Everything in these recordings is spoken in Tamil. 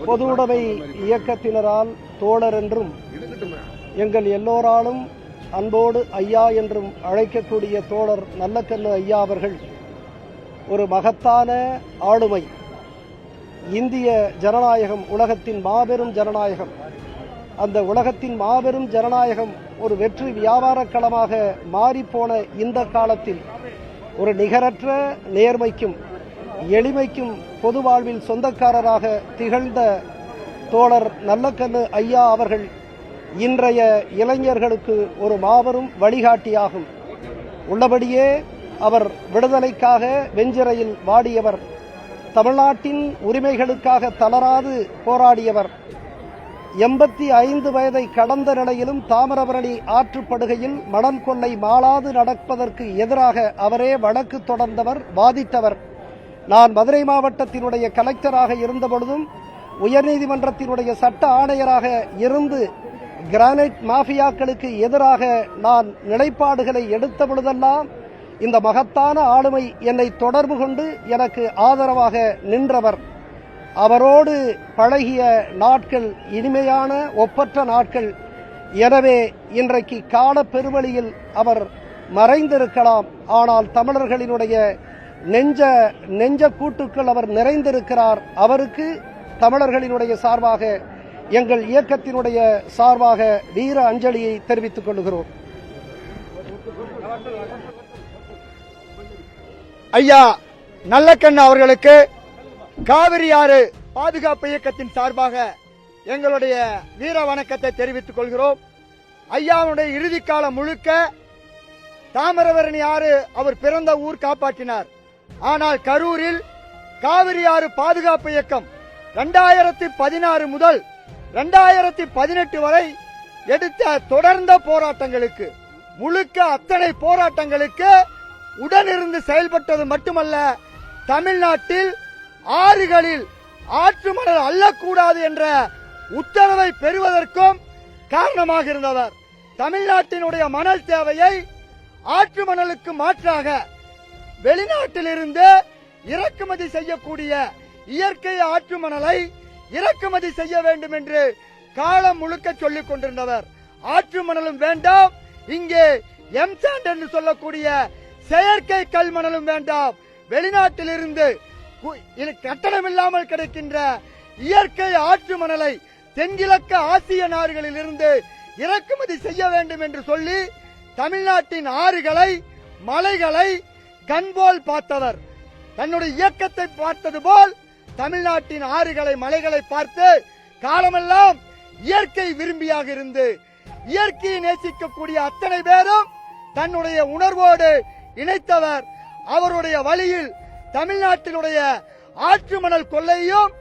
பொதுவுடைமை இயக்கத்தினரால் தோழர் என்றும் எங்கள் எல்லோராலும் அன்போடு ஐயா என்றும் அழைக்கக்கூடிய தோழர் நல்லக்கண்ணு ஐயா அவர்கள் ஒரு மகத்தான ஆளுமை. இந்திய ஜனநாயகம் உலகத்தின் மாபெரும் ஜனநாயகம். அந்த உலகத்தின் மாபெரும் ஜனநாயகம் ஒரு வெற்றி வியாபார களமாக மாறிப்போன இந்த காலத்தில் ஒரு நிகரற்ற நேர்மைக்கும் எளிமைக்கும் பொது வாழ்வில் சொந்தக்காரராக திகழ்ந்த தோழர் நல்லக்கண்ணு ஐயா அவர்கள் இன்றைய இளைஞர்களுக்கு ஒரு மாபெரும் வழிகாட்டியாகும். உள்ளபடியே அவர் விடுதலைக்காக வெஞ்சிரையில் வாடியவர், தமிழ்நாட்டின் உரிமைகளுக்காக தளராது போராடியவர். 85 வயதை கடந்த நிலையிலும் தாமிரபரணி ஆற்றுப்படுகையில் மணல் கொள்ளை மாளாது நடப்பதற்கு எதிராக அவரே வழக்கு தொடர்ந்தவர், வாதிட்டவர். நான் மதுரை மாவட்டத்தினுடைய கலெக்டராக இருந்த பொழுதும் உயர்நீதிமன்றத்தினுடைய சட்ட ஆணையராக இருந்து கிரானைட் மாஃபியாக்களுக்கு எதிராக நான் நிலைப்பாடுகளை எடுத்த பொழுதெல்லாம் இந்த மகத்தான ஆளுமை என்னை தொடர்பு கொண்டு எனக்கு ஆதரவாக நின்றவர். அவரோடு பழகிய நாட்கள் இனிமையான ஒப்பற்ற நாட்கள். எனவே இன்றைக்கு கால பெருவழியில் அவர் மறைந்திருக்கலாம், ஆனால் தமிழர்களினுடைய நெஞ்ச கூட்டுக்கள் அவர் நிறைந்திருக்கிறார். அவருக்கு தமிழர்களினுடைய சார்பாக, எங்கள் இயக்கத்தினுடைய சார்பாக வீர அஞ்சலியை தெரிவித்துக் கொள்கிறோம். ஐயா நல்லக்கண்ணு அவர்களுக்கு காவிரி ஆறு பாதுகாப்பு இயக்கத்தின் சார்பாக எங்களுடைய வீர வணக்கத்தை தெரிவித்துக் கொள்கிறோம். ஐயாவுடைய இறுதி காலம் முழுக்க தாமிரபரணி ஆறு அவர் பிறந்த ஊர் காப்பாற்றினார். ஆனால் கரூரில் காவிரி ஆறு பாதுகாப்பு இயக்கம் 2016 முதல் 2018 வரை எடுத்த தொடர்ந்த போராட்டங்களுக்கு, முழுக்க அத்தனை போராட்டங்களுக்கு உடனிருந்து செயல்பட்டது மட்டுமல்ல, தமிழ்நாட்டில் ஆறுகளில் ஆற்று மணல் அள்ளக்கூடாது என்ற உத்தரவை பெறுவதற்கும் காரணமாக இருந்தவர். தமிழ்நாட்டினுடைய மணல் தேவையை ஆற்று மணலுக்கு மாற்றாக வெளிநாட்டிலிருந்து இறக்குமதி செய்யக்கூடிய இயற்கை ஆற்று மணலை இறக்குமதி செய்ய வேண்டும் என்று காலம் முழுக்க சொல்லிக் கொண்டிருந்தவர். ஆற்று மணலும் வேண்டாம், இங்கே எம்சாண்ட் என்று சொல்லக்கூடிய செயற்கை கல் மணலும் வேண்டாம், வெளிநாட்டிலிருந்து கட்டணம் இல்லாமல் கிடைக்கின்ற இயற்கை ஆற்று மணலை தென்கிழக்கு ஆசிய நாடுகளில் இருந்து இறக்குமதி செய்ய வேண்டும் என்று சொல்லி தமிழ்நாட்டின் ஆறுகளை மலைகளை கண்போல் பார்த்தவர். தன்னுடைய இயக்கத்தை பார்த்தது போல் தமிழ்நாட்டின் ஆறுகளை மலைகளை பார்த்து காலமெல்லாம் இயற்கை விரும்பியாக இருந்து இயற்கையை நேசிக்கக்கூடிய அத்தனை பேரும் தன்னுடைய உணர்வோடு இணைத்தவர். அவருடைய வழியில் தமிழ்நாட்டினுடைய ஆற்று மணல் கொள்ளையும்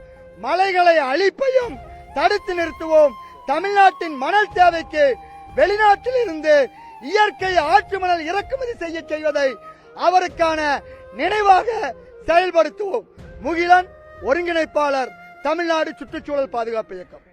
மலைகளை அழிப்பையும் தடுத்து நிறுத்துவோம். தமிழ்நாட்டின் மணல் தேவைக்கு வெளிநாட்டில் இருந்து இயற்கை ஆற்று மணல் இறக்குமதி செய்வதை அவருக்கான நினைவாக செயல்படுத்துவோம். முகிலன், ஒருங்கிணைப்பாளர், தமிழ்நாடு சுற்றுச்சூழல் பாதுகாப்பு இயக்கம்.